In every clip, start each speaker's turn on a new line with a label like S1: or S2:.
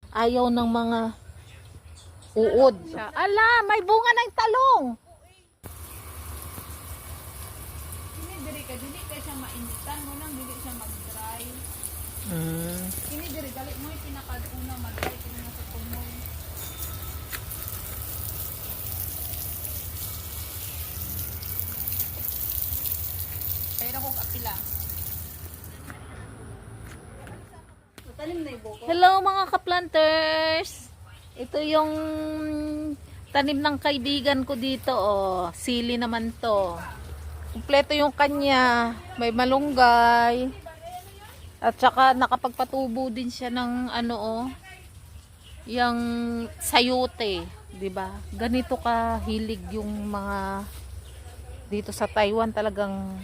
S1: Ayaw ng mga uod. Ala, may bunga ng talong.
S2: Kini diri ka dili kay siya mainitan mo nang dili siya mag-dry. Kini diri dali mo pinakauna mag-dry kini na sa tumoy. Pero ko kapila. Tanim na ibo ko.
S1: Hello mga ka-planters. Ito yung tanim ng kaibigan ko dito. Oh, sili naman to. Kumpleto yung kanya. May malunggay. At saka nakapagpatubo din siya ng ano oh. Yung sayote, 'di ba? Ganito ka hilig yung mga dito sa Taiwan talagang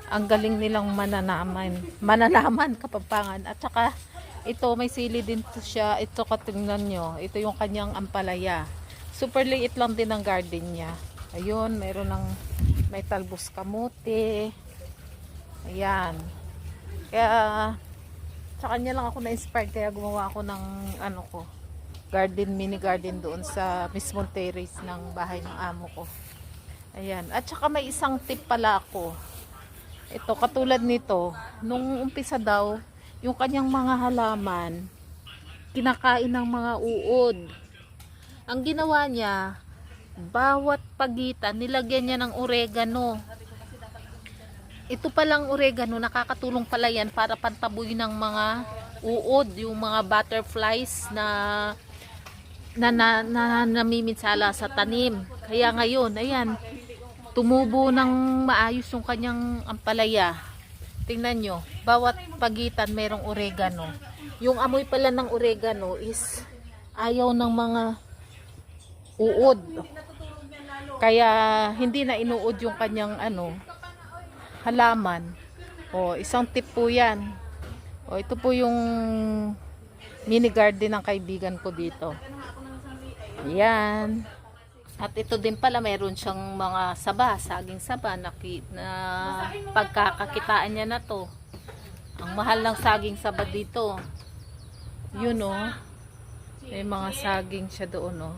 S1: ang galing nilang mananaman Kapampangan. At saka ito may sili din to siya. Ito katingnan nyo, ito yung kanyang ampalaya. Super liit lang din ang garden niya. Ayun, mayroon ng may talbos kamote. Ayan, kaya sa kanya lang ako na-inspired, kaya gumawa ako ng ano ko, mini garden doon sa mismong terrace ng bahay ng amo ko. Ayan, at saka may isang tip pala ako. Ito, katulad nito, nung umpisa daw, yung kanyang mga halaman, kinakain ng mga uod. Ang ginawa niya, bawat pagitan, nilagyan niya ng oregano. Ito palang oregano, nakakatulong pala yan para pantaboy ng mga uod, yung mga butterflies na namiminsala sa tanim. Kaya ngayon, ayan, tumubo ng maayos yung kanyang ampalaya. Tingnan nyo, bawat pagitan mayroong oregano. Yung amoy pala ng oregano is ayaw ng mga uod. Kaya hindi na inuod yung kanyang ano, halaman. O, isang tip po yan. O, ito po yung mini garden ng kaibigan ko dito. Ayan. At ito din pala, mayroon siyang mga saba, saging saba na pagkakakitaan niya na to. Ang mahal ng saging saba dito. Yun o. May mga saging siya doon o.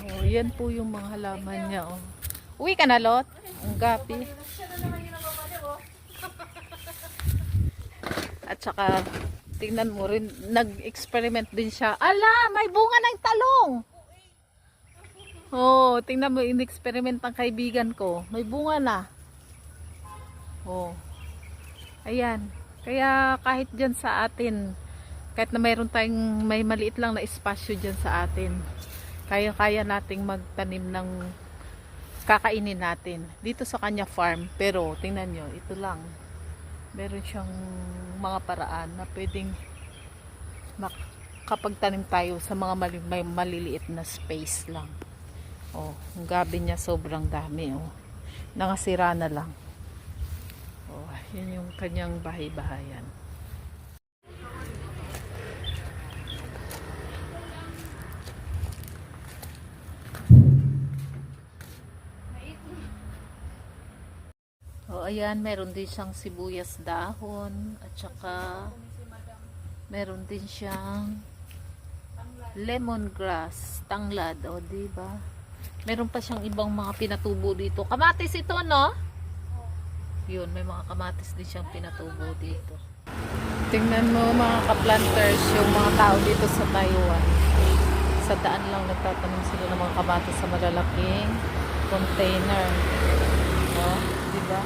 S1: Oh, yan po yung mga halaman niya oh. Uwi ka na, Lot? Ang gapi. At saka tingnan mo rin, nag-experiment din siya. Ala, may bunga ng talong. Oh, tingnan mo, in-experiment ng kaibigan ko. May bunga na. Oh. Ayan. Kaya kahit dyan sa atin, kahit na mayroon tayong may maliit lang na espasyo dyan sa atin, kaya-kaya nating magtanim ng kakainin natin dito sa kanya farm. Pero tingnan nyo, ito lang, meron siyang mga paraan na pwedeng makapagtanim tayo sa mga may maliliit na space lang. Oh, ang gabi niya sobrang dami oh. Nangasira na lang. Oh, yan yung kanyang bahay-bahayan. Oh, ayan, meron din siyang sibuyas dahon at saka meron din siyang lemongrass, tanglad, o diba? Meron pa siyang ibang mga pinatubo dito. Kamatis ito, no? Yun, may mga kamatis din siyang pinatubo dito. Tingnan mo mga ka-planters, yung mga tao dito sa Taiwan. Sa daan lang nagtatanim sila ng mga kamatis sa malalaking container. No? Diba?